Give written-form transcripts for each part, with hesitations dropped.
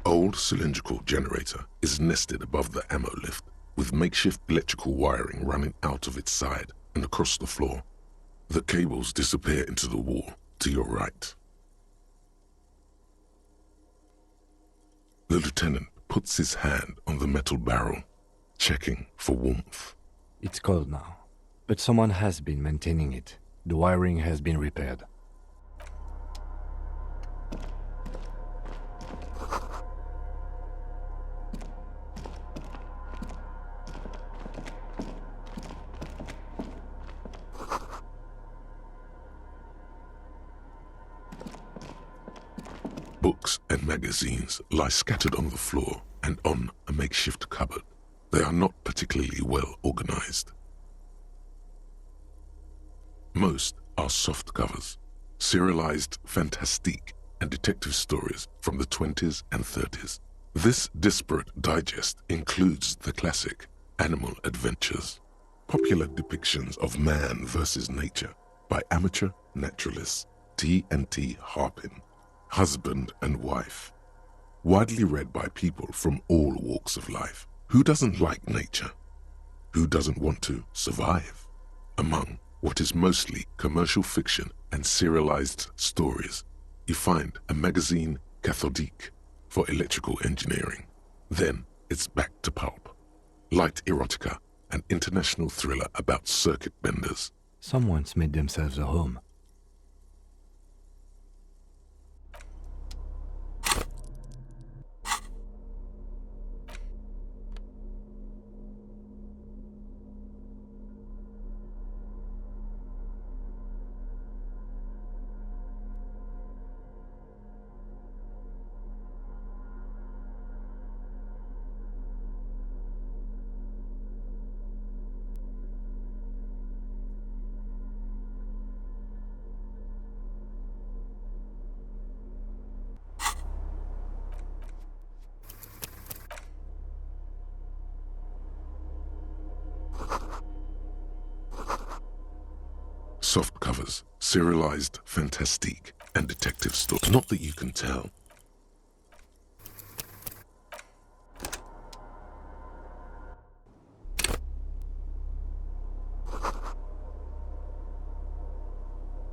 old cylindrical generator is nested above the ammo lift, with makeshift electrical wiring running out of its side and across the floor. The cables disappear into the wall to your right. The lieutenant puts his hand on the metal barrel, checking for warmth. It's cold now, but someone has been maintaining it. The wiring has been repaired. Books and magazines lie scattered on the floor and on a makeshift cupboard. They are not particularly well organized. Most are soft covers, serialized fantastique and detective stories from the 20s and 30s. This disparate digest includes the classic Animal Adventures, popular depictions of man versus nature by amateur naturalists T&T Harpin, husband and wife, widely read by people from all walks of life. Who doesn't like nature? Who doesn't want to survive? Among what is mostly commercial fiction and serialized stories, you find a magazine cathodique for electrical engineering. Then it's back to pulp, light erotica, an international thriller about circuit benders. Someone's made themselves a home. Soft covers, serialized fantastique, and detective stories. Not that you can tell.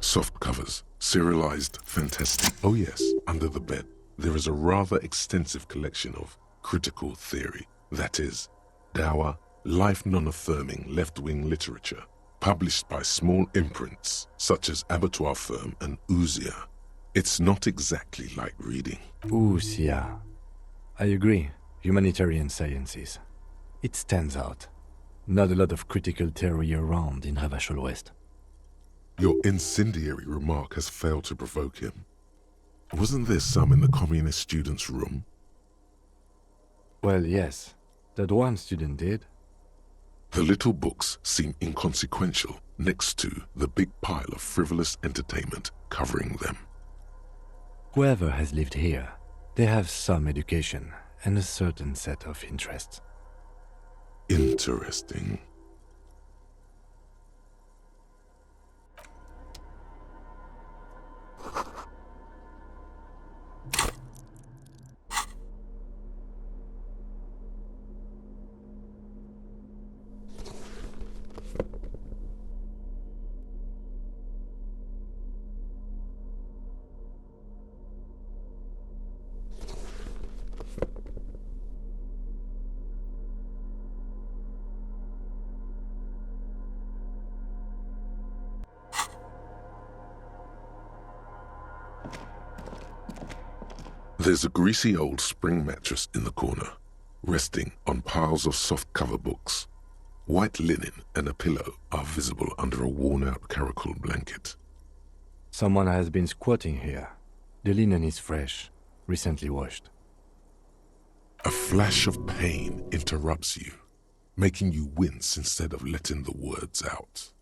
Soft covers, serialized fantastique. Oh yes, under the bed, there is a rather extensive collection of critical theory, that is, dour, life non-affirming left-wing literature, published by small imprints such as Abattoir Firm and Ouzia. It's not exactly like reading. Ouzia. I agree. Humanitarian sciences. It stands out. Not a lot of critical theory around in Ravachol West. Your incendiary remark has failed to provoke him. Wasn't there some in the communist student's room? Well, yes. That one student did. The little books seem inconsequential next to the big pile of frivolous entertainment covering them. Whoever has lived here, they have some education and a certain set of interests. Interesting. There's a greasy old spring mattress in the corner, resting on piles of soft-cover books. White linen and a pillow are visible under a worn-out caracal blanket. Someone has been squatting here. The linen is fresh, recently washed. A flash of pain interrupts you, making you wince instead of letting the words out.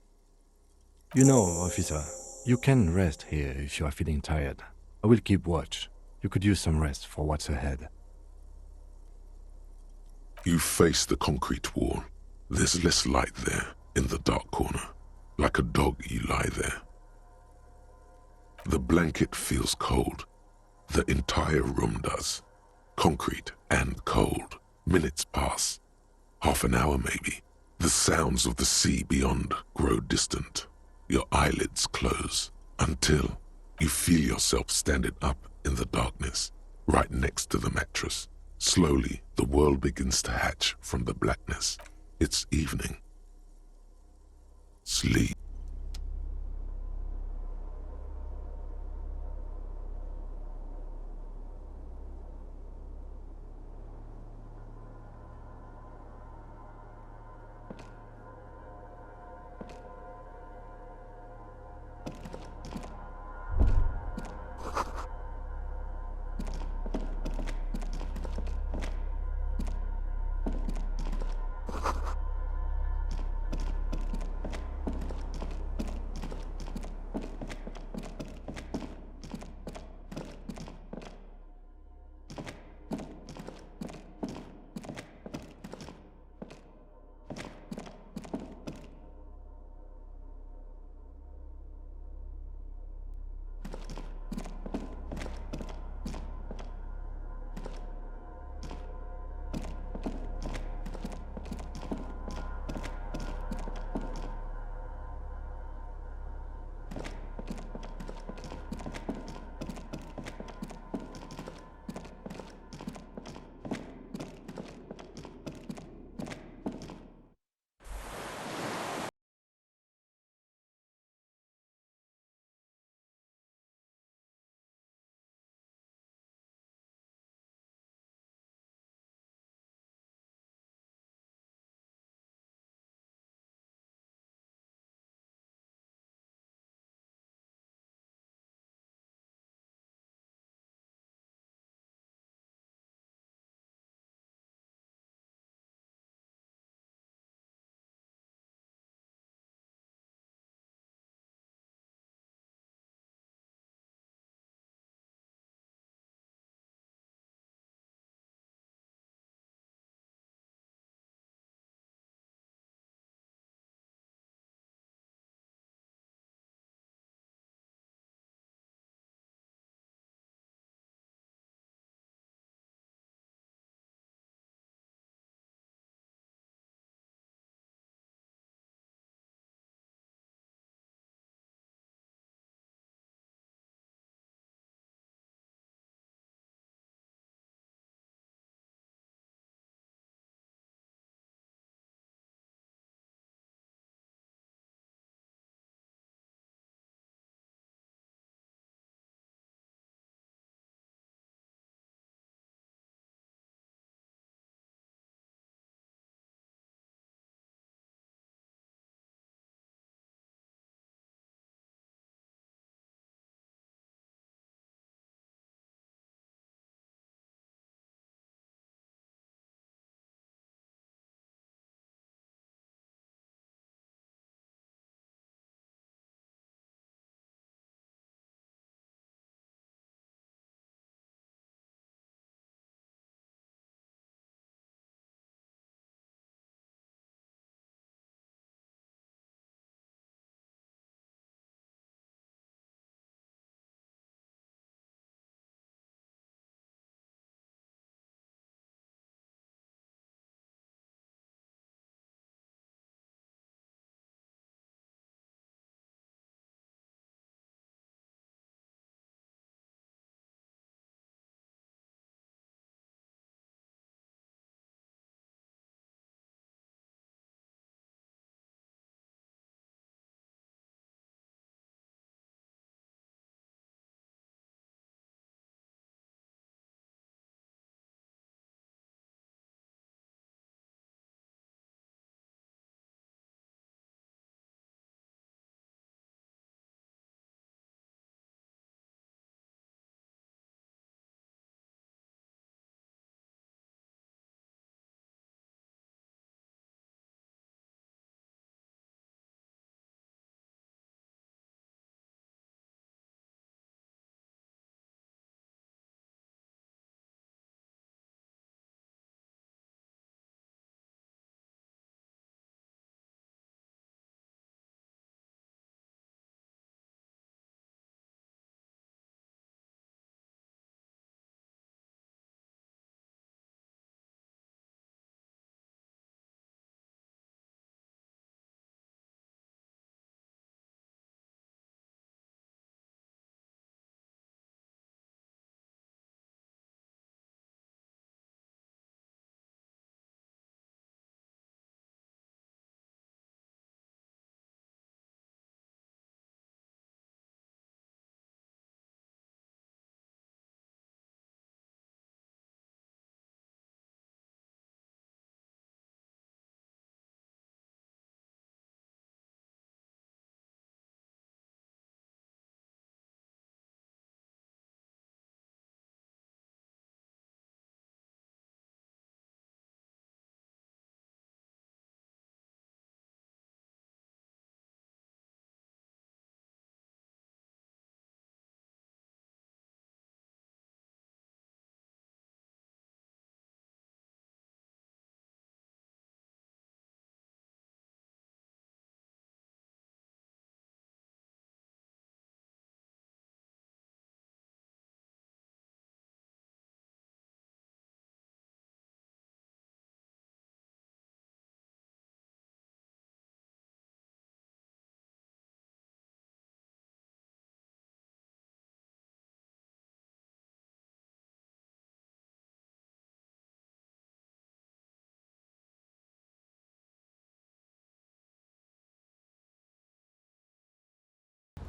You know, officer, you can rest here if you are feeling tired. I will keep watch. You could use some rest for what's ahead. You face the concrete wall. There's less light there, in the dark corner. Like a dog, you lie there. The blanket feels cold. The entire room does. concrete and cold. Minutes pass. Half an hour maybe. The sounds of the sea beyond grow distant. Your eyelids close until you feel yourself standing up in the darkness, right next to the mattress. Slowly, the world begins to hatch from the blackness. It's evening. Sleep.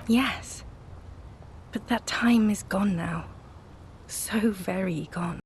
Yes. But that time is gone now. So very gone.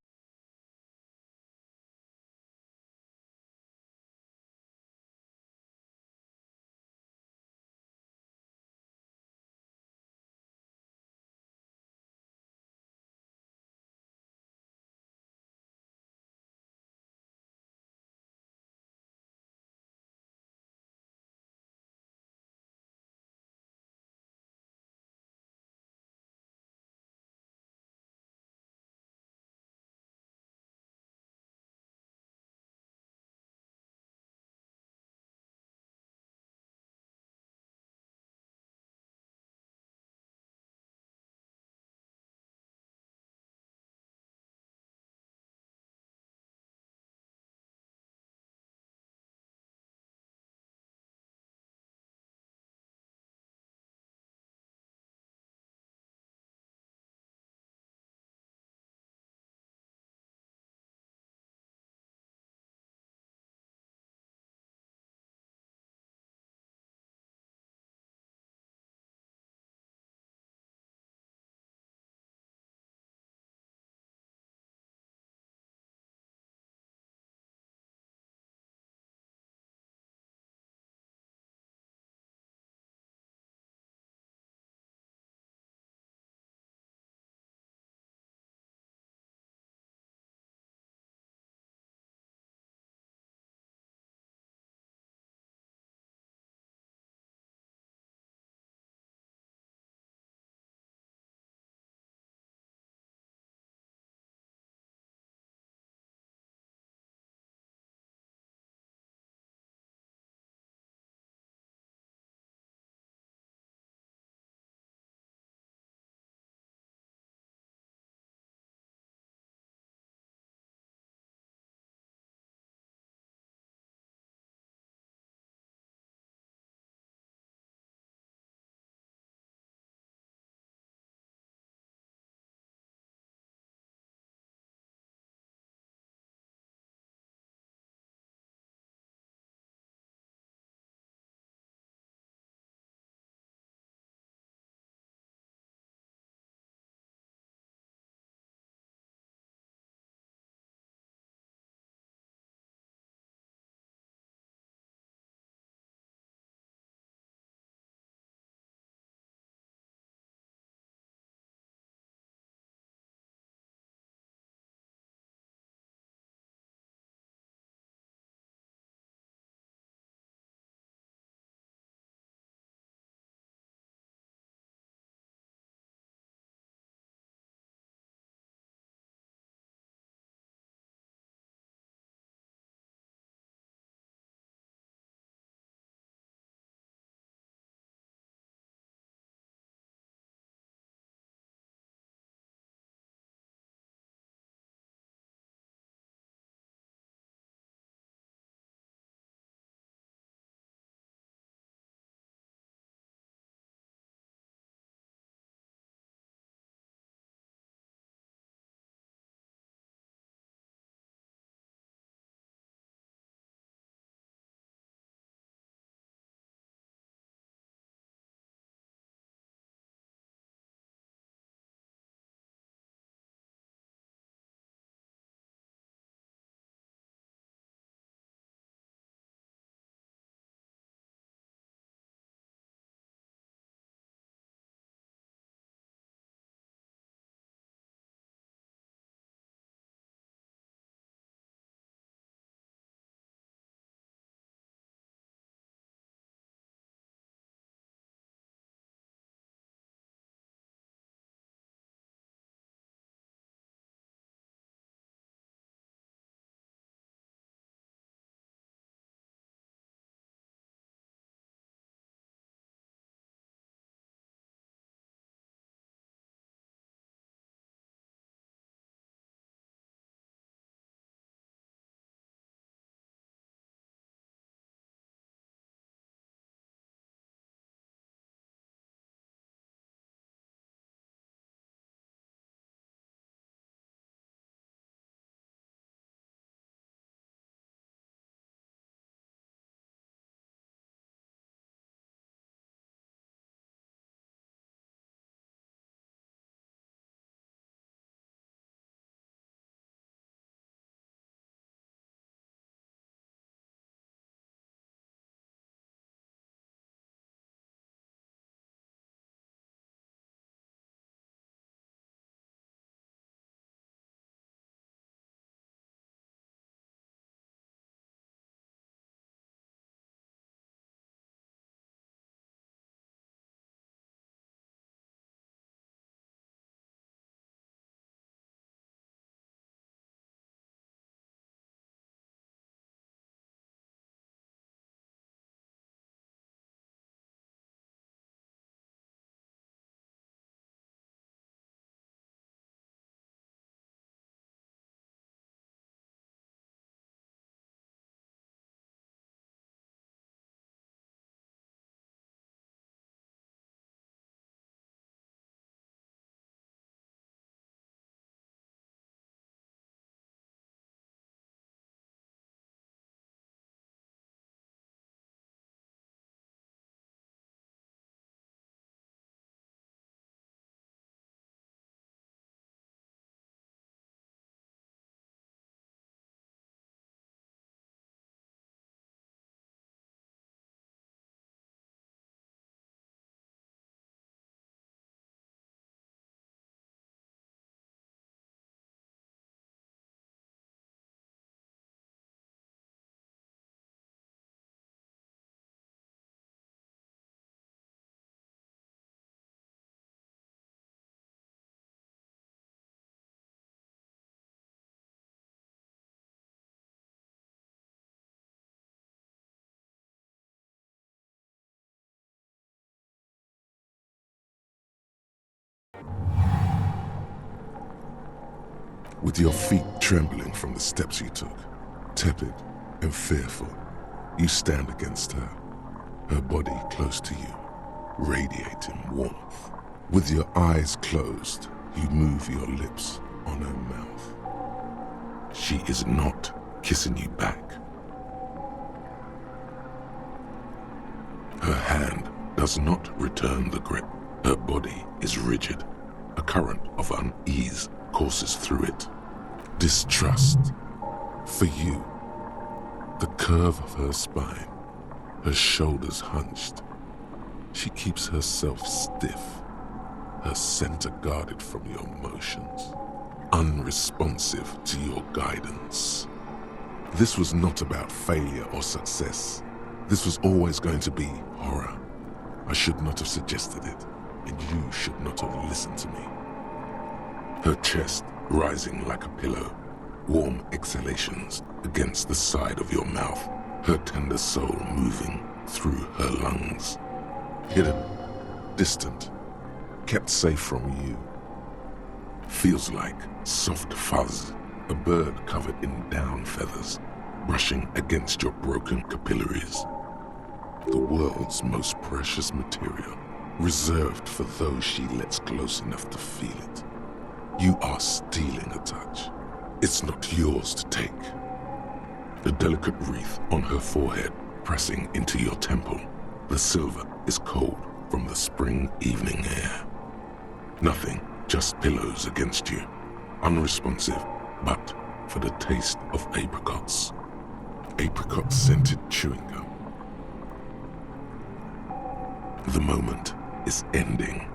With your feet trembling from the steps you took, tepid and fearful, you stand against her, her body close to you, radiating warmth. With your eyes closed, you move your lips on her mouth. She is not kissing you back. Her hand does not return the grip. Her body is rigid. A current of unease courses through it. Distrust. For you. The curve of her spine, her shoulders hunched. She keeps herself stiff, her center guarded from your motions, unresponsive to your guidance. This was not about failure or success. This was always going to be horror. I should not have suggested it, and you should not have listened to me. Her chest rising like a pillow, warm exhalations against the side of your mouth, her tender soul moving through her lungs. Hidden, distant, kept safe from you. Feels like soft fuzz, a bird covered in down feathers, brushing against your broken capillaries. The world's most precious material, reserved for those she lets close enough to feel it. You are stealing a touch. It's not yours to take. The delicate wreath on her forehead pressing into your temple. The silver is cold from the spring evening air. Nothing, just pillows against you. Unresponsive, but for the taste of apricots. Apricot-scented chewing gum. The moment is ending.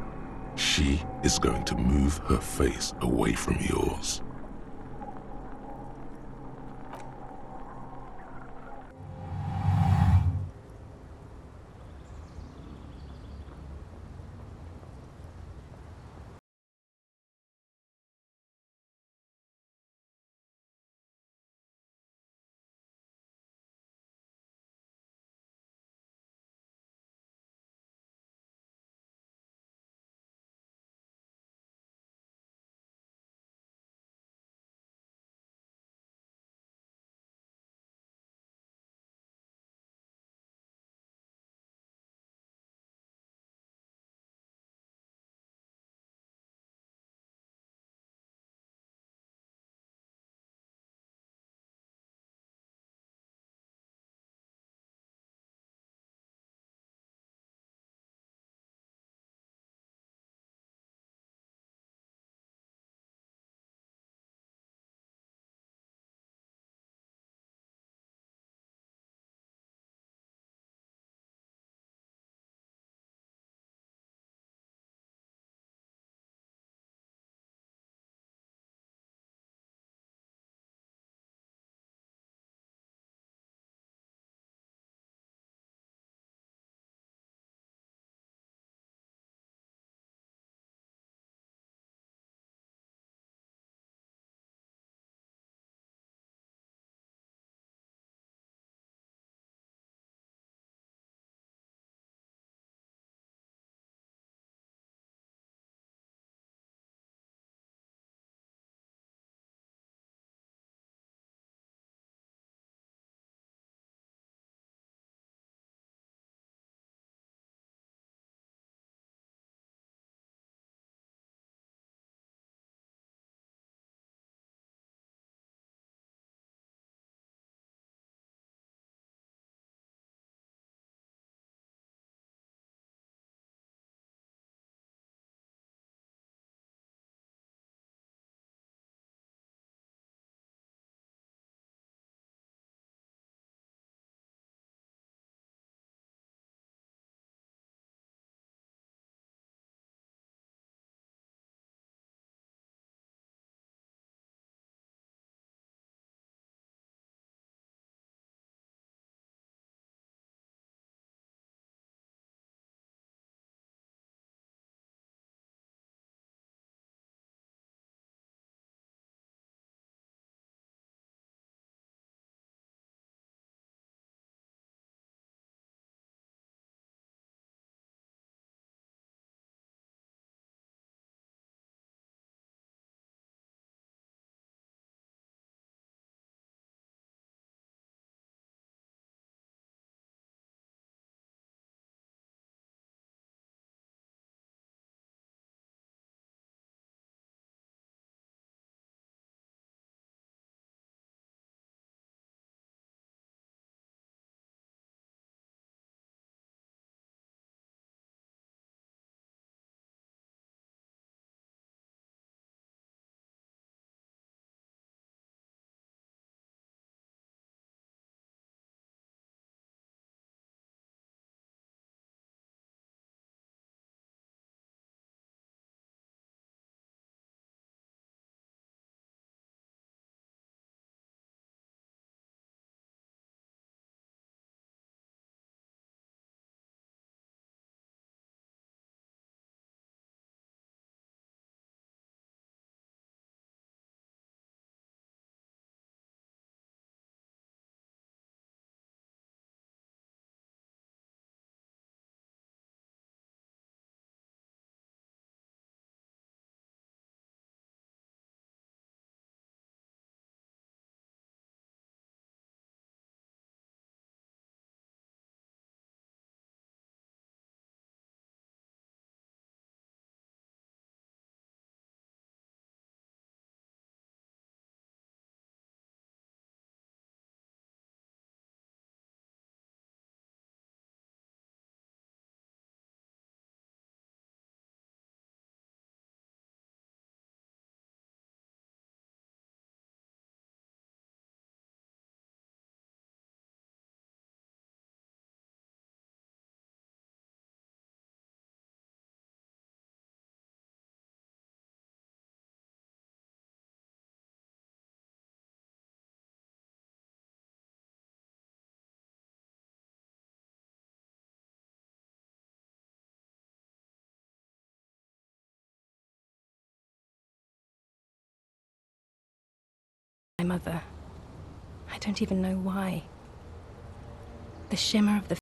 She is going to move her face away from yours. mother. I don't even know why. The shimmer of the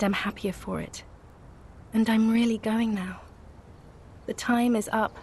I'm happier for it. And I'm really going now. The time is up.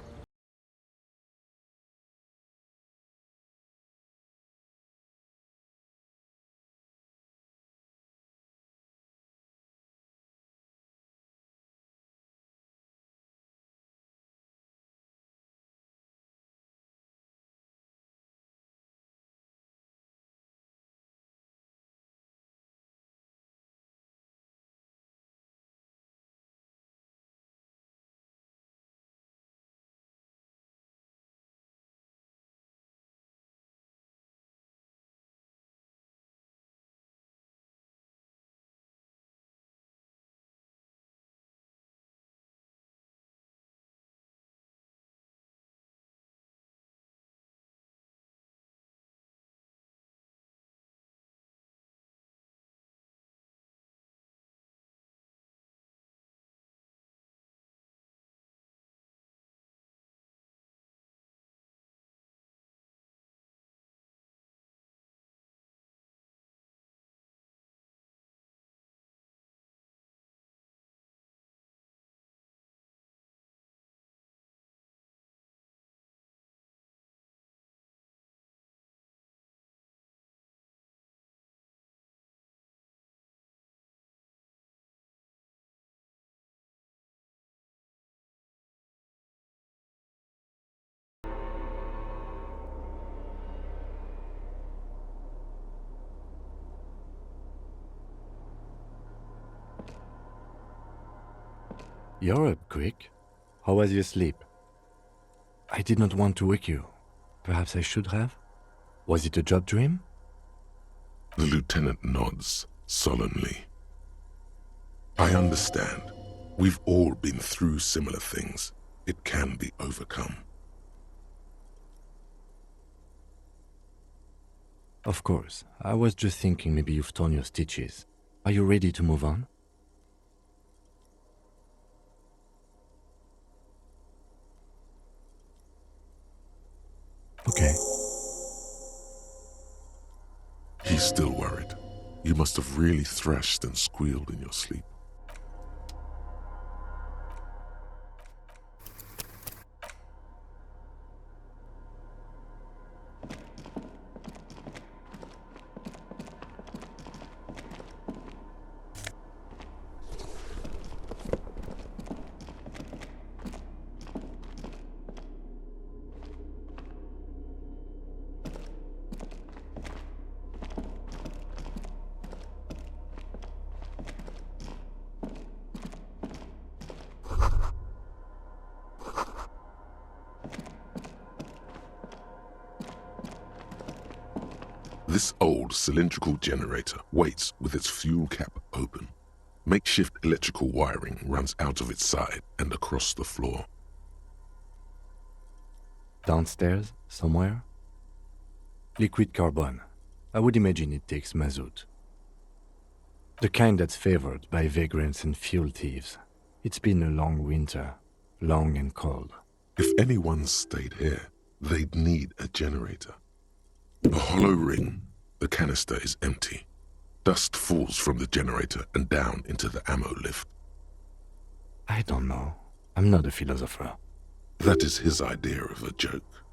You're up quick. How was your sleep? I did not want to wake you. Perhaps I should have? Was it a job dream? The lieutenant nods solemnly. I understand. We've all been through similar things. It can be overcome. Of course. I was just thinking maybe you've torn your stitches. Are you ready to move on? Okay. He's still worried. You must have really thrashed and squealed in your sleep. This old cylindrical generator waits with its fuel cap open. Makeshift electrical wiring runs out of its side and across the floor. Downstairs, somewhere? Liquid carbon. I would imagine it takes mazout. The kind that's favored by vagrants and fuel thieves. It's been a long winter, long and cold. If anyone stayed here, they'd need a generator. A hollow ring, the canister is empty. Dust falls from the generator and down into the ammo lift. I don't know. I'm not a philosopher. That is his idea of a joke.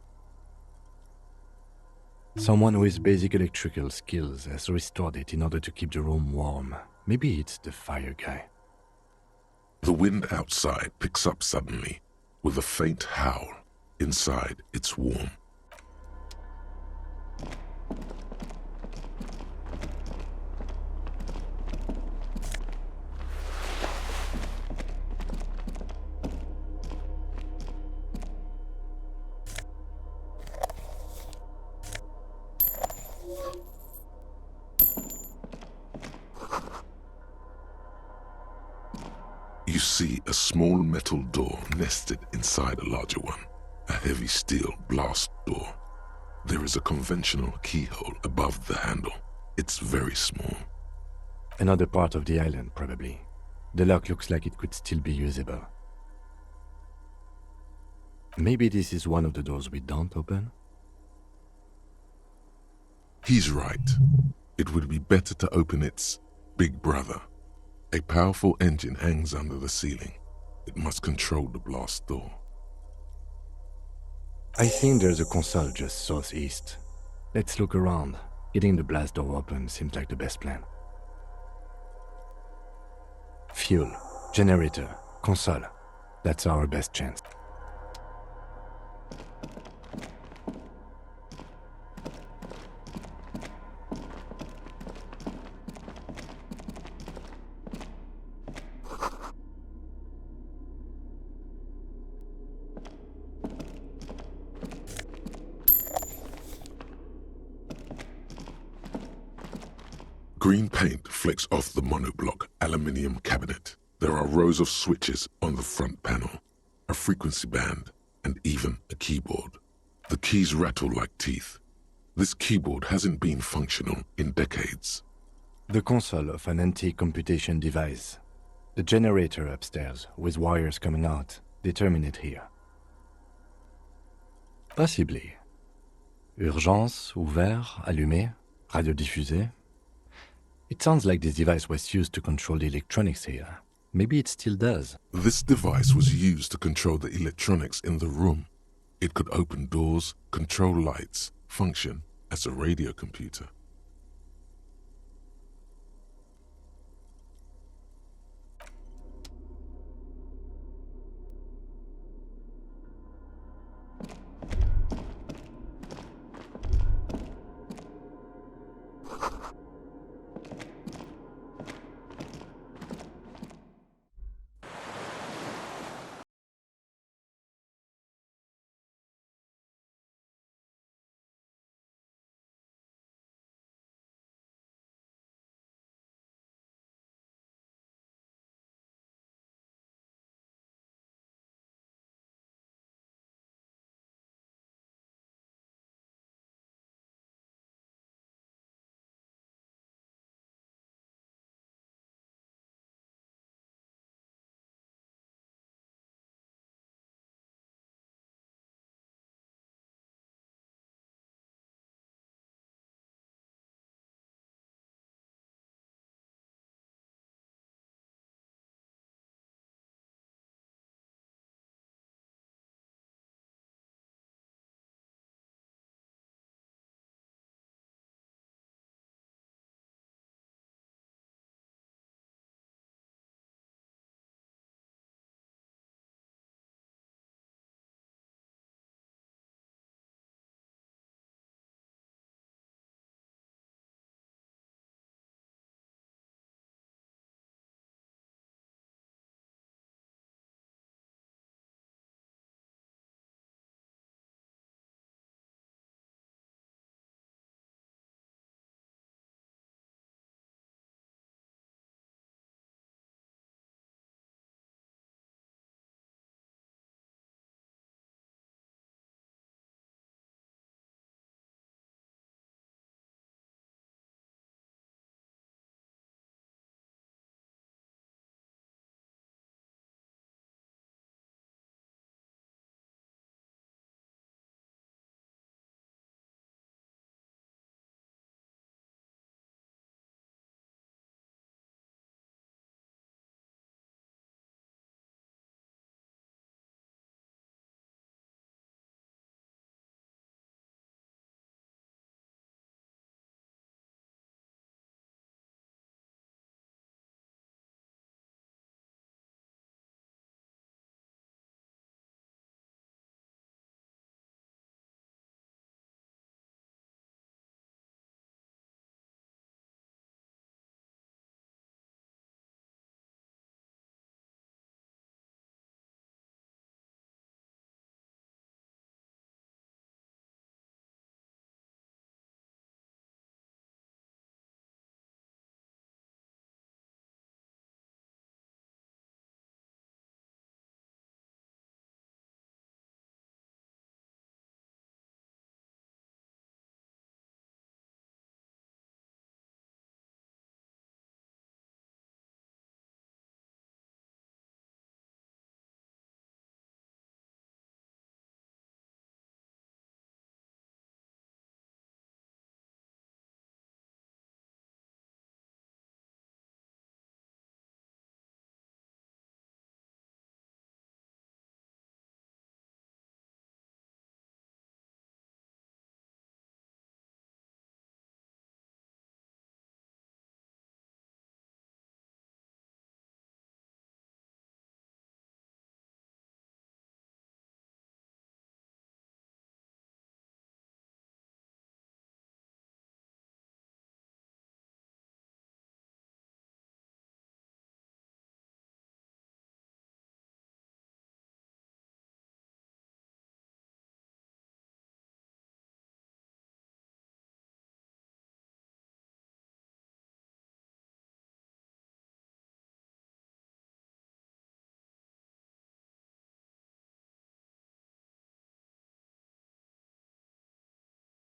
Someone with basic electrical skills has restored it in order to keep the room warm. Maybe it's the fire guy. The wind outside picks up suddenly, with a faint howl. Inside, it's warm. You see a small metal door nested inside a larger one, a heavy steel blast door. There is a conventional keyhole above the handle. It's very small. Another part of the island, probably. The lock looks like it could still be usable. Maybe this is one of the doors we don't open? He's right. It would be better to open its big brother. A powerful engine hangs under the ceiling. It must control the blast door. I think there's a console just southeast. Let's look around. Getting the blast door open seems like the best plan. Fuel, generator, console. That's our best chance. Green paint flecks off the monoblock aluminium cabinet. There are rows of switches on the front panel, a frequency band, and even a keyboard. The keys rattle like teeth. This keyboard hasn't been functional in decades. The console of an antique computation device. The generator upstairs, with wires coming out, they terminate here. Possibly. Urgence, ouvert, allumé, radiodiffusé. It sounds like this device was used to control the electronics here. Maybe it still does. This device was used to control the electronics in the room. It could open doors, control lights, function as a radio computer.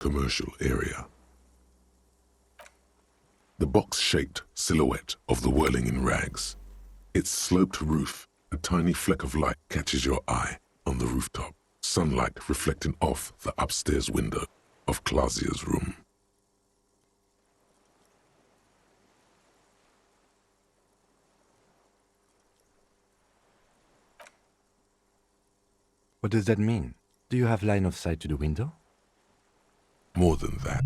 commercial area. The box-shaped silhouette of the whirling in rags. Its sloped roof, a tiny fleck of light catches your eye on the rooftop, sunlight reflecting off the upstairs window of Clausia's room. What does that mean? Do you have line of sight to the window? More than that.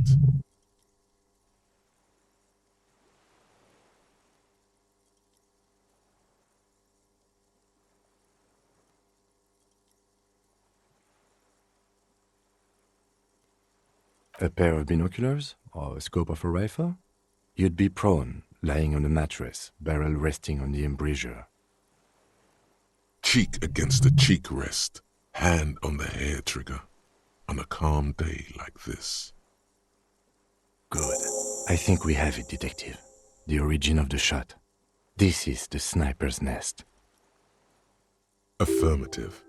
A pair of binoculars? Or a scope of a rifle? You'd be prone, lying on a mattress, barrel resting on the embrasure. Cheek against a cheek rest, hand on the hair trigger, on a calm day like this. Good. I think we have it, Detective. The origin of the shot. This is the sniper's nest. Affirmative.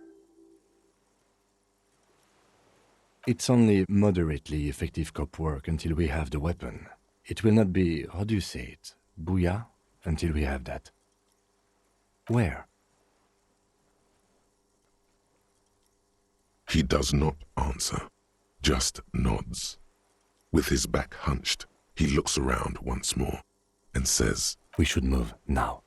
It's only moderately effective cop work until we have the weapon. It will not be, how do you say it, booyah, until we have that. Where? He does not answer, just nods. With his back hunched, he looks around once more and says, We should move now.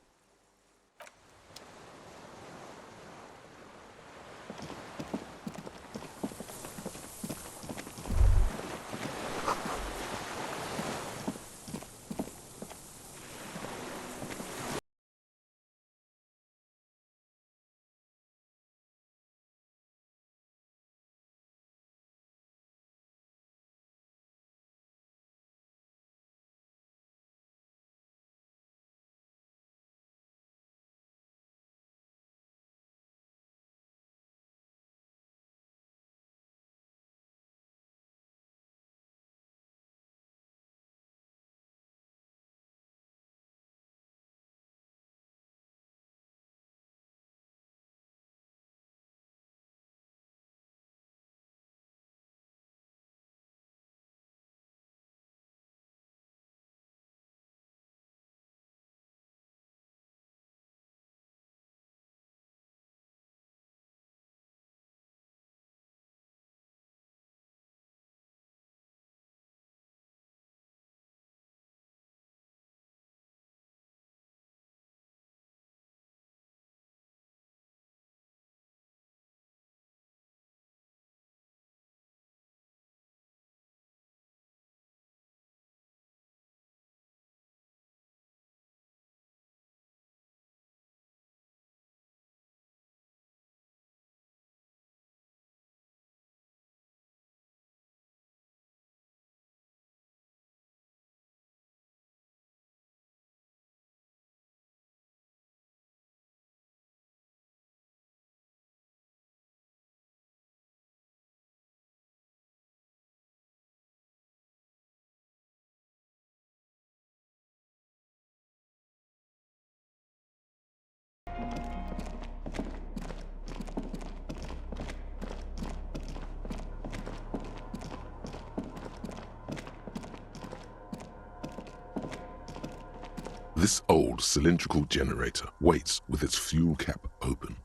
This old cylindrical generator waits with its fuel cap open.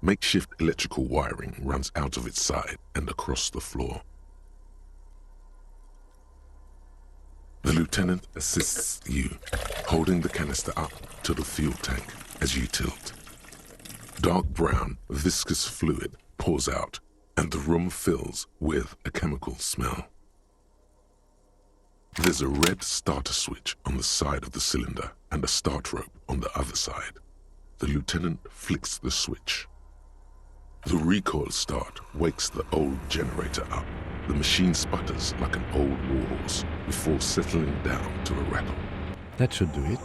Makeshift electrical wiring runs out of its side and across the floor. The lieutenant assists you, holding the canister up to the fuel tank as you tilt. Dark brown, viscous fluid pours out, and the room fills with a chemical smell. There's a red starter switch on the side of the cylinder and a start rope on the other side. The lieutenant flicks the switch. The recoil start wakes the old generator up. The machine sputters like an old warhorse before settling down to a rattle. That should do it.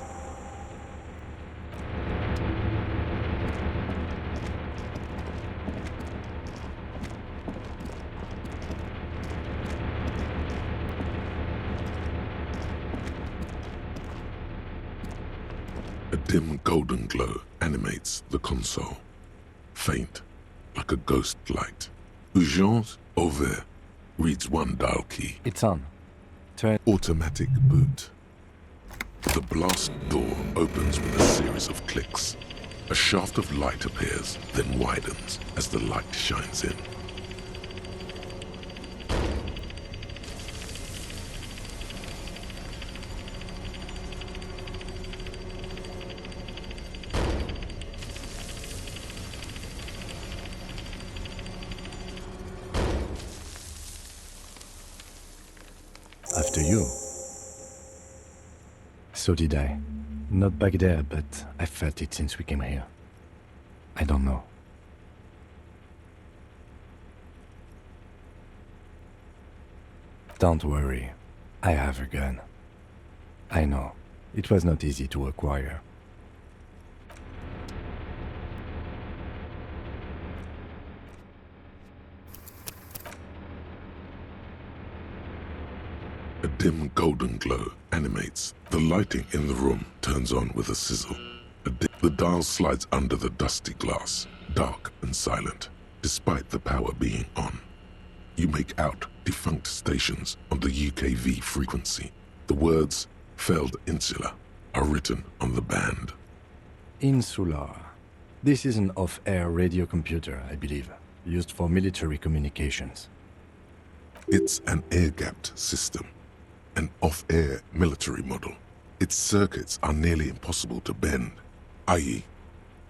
A dim golden glow animates the console. Faint, like a ghost light. Urgence ouvert. Reads one dial key. It's on. Turn. Automatic boot. The blast door opens with a series of clicks. A shaft of light appears, then widens as the light shines in. After you. So did I. Not back there, but I felt it since we came here. I don't know. Don't worry. I have a gun. I know. It was not easy to acquire. A dim golden glow animates. The lighting in the room turns on with a sizzle. The dial slides under the dusty glass, dark and silent, despite the power being on. You make out defunct stations on the UKV frequency. The words, failed insular, are written on the band. Insular. This is an off-air radio computer, I believe, used for military communications. It's an air-gapped system, an off-air military model. Its circuits are nearly impossible to bend, i.e.,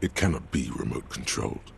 it cannot be remote controlled.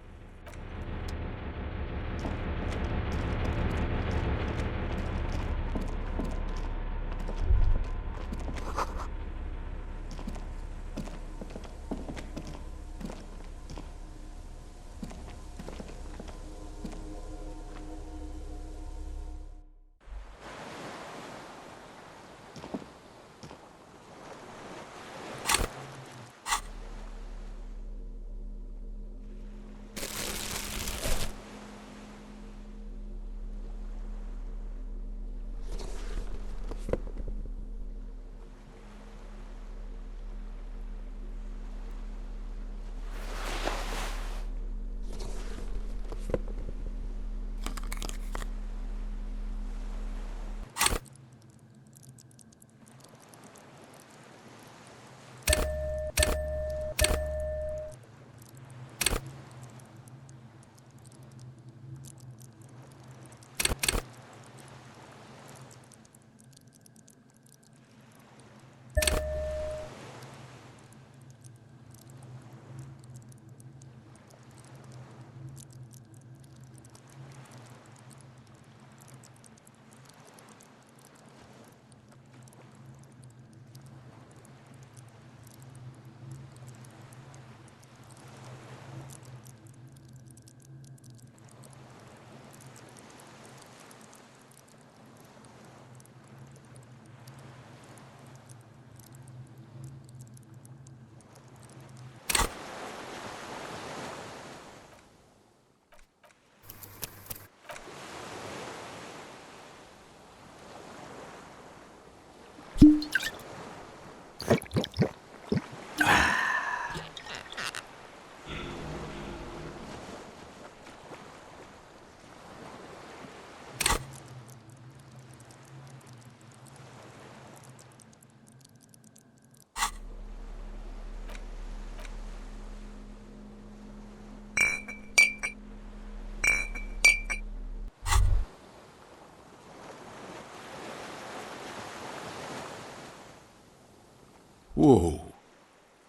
Whoa!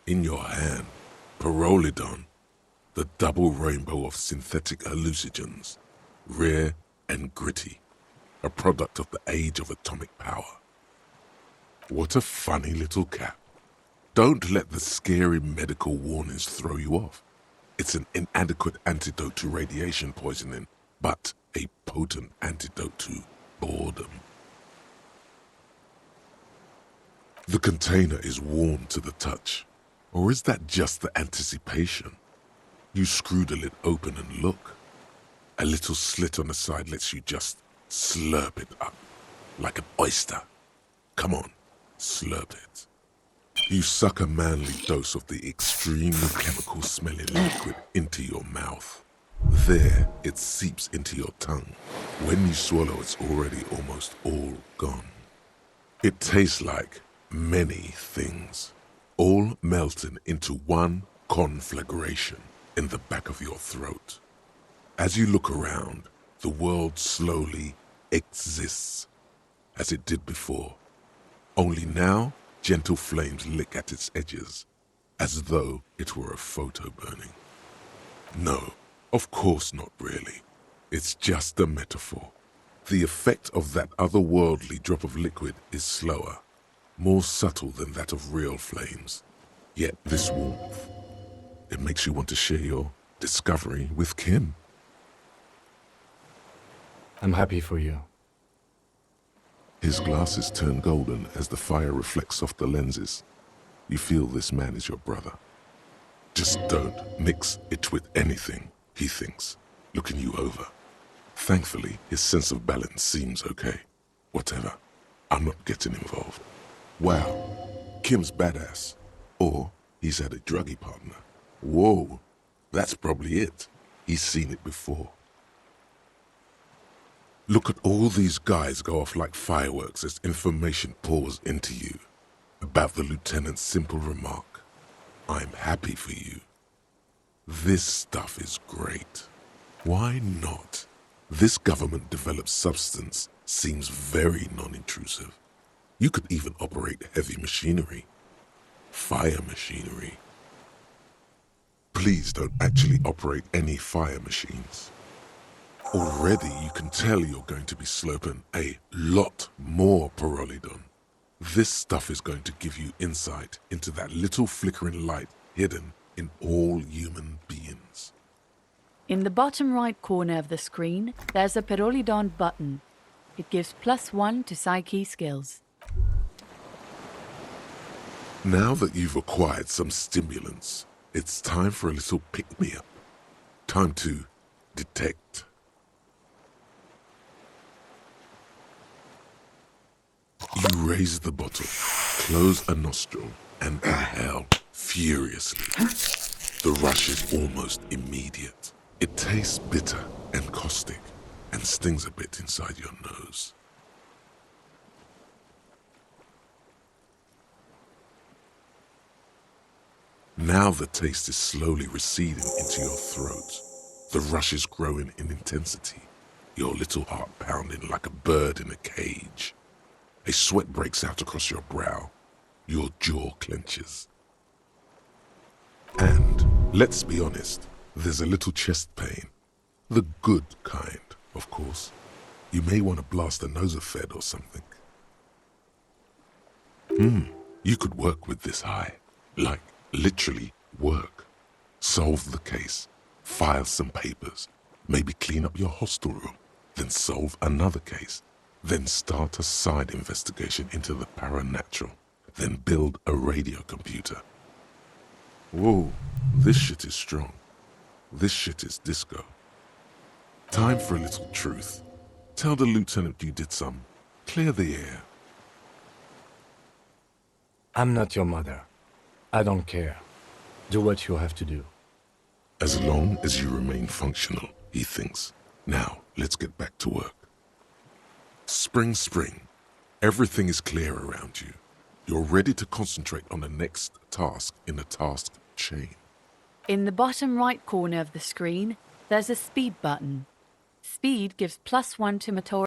In your hand, Pyrrolidon, the double rainbow of synthetic hallucinogens, rare and gritty, a product of the age of atomic power. What a funny little cap. Don't let the scary medical warnings throw you off. It's an inadequate antidote to radiation poisoning, but a potent antidote to boredom. The container is warm to the touch, or is that just the anticipation? You screw the lid open and look. A little slit on the side lets you just slurp it up, like an oyster. Come on, slurp it. You suck a manly dose of the extremely chemical-smelling liquid into your mouth. There, it seeps into your tongue. When you swallow, it's already almost all gone. It tastes like many things, all melting into one conflagration in the back of your throat. As you look around, the world slowly exists as it did before. Only now, gentle flames lick at its edges, as though it were a photo burning. No, of course not really. It's just a metaphor. The effect of that otherworldly drop of liquid is slower, more subtle than that of real flames. Yet this warmth, it makes you want to share your discovery with Kim. I'm happy for you. His glasses turn golden as the fire reflects off the lenses. You feel this man is your brother. Just don't mix it with anything, he thinks, looking you over. Thankfully, his sense of balance seems okay. Whatever, I'm not getting involved. Wow, Kim's badass. Or he's had a druggy partner. Whoa, that's probably it. He's seen it before. Look at all these guys go off like fireworks as information pours into you about the lieutenant's simple remark. I'm happy for you. This stuff is great. Why not? This government-developed substance seems very non-intrusive. You could even operate heavy machinery. Fire machinery. Please don't actually operate any fire machines. Already you can tell you're going to be slurping a lot more pyrrolidon. This stuff is going to give you insight into that little flickering light hidden in all human beings. In the bottom right corner of the screen, there's a pyrrolidon button. It gives +1 to psyche skills. Now that you've acquired some stimulants, it's time for a little pick-me-up. Time to detect. You raise the bottle, close a nostril, and inhale furiously. The rush is almost immediate. It tastes bitter and caustic and stings a bit inside your nose. Now the taste is slowly receding into your throat. The rush is growing in intensity, your little heart pounding like a bird in a cage. A sweat breaks out across your brow. Your jaw clenches. And, let's be honest, there's a little chest pain. The good kind, of course. You may want to blast a nosophed or something. You could work with this high. Like, literally work. Solve the case. File some papers. Maybe clean up your hostel room. Then solve another case. Then start a side investigation into the paranatural. Then build a radio computer. Whoa, this shit is strong. This shit is disco. Time for a little truth. Tell the lieutenant you did some. Clear the air. I'm not your mother. I don't care. Do what you have to do. As long as you remain functional, he thinks. Now, let's get back to work. Spring, spring. Everything is clear around you. You're ready to concentrate on the next task in the task chain. In the bottom right corner of the screen, there's a speed button. Speed gives +1 to motor.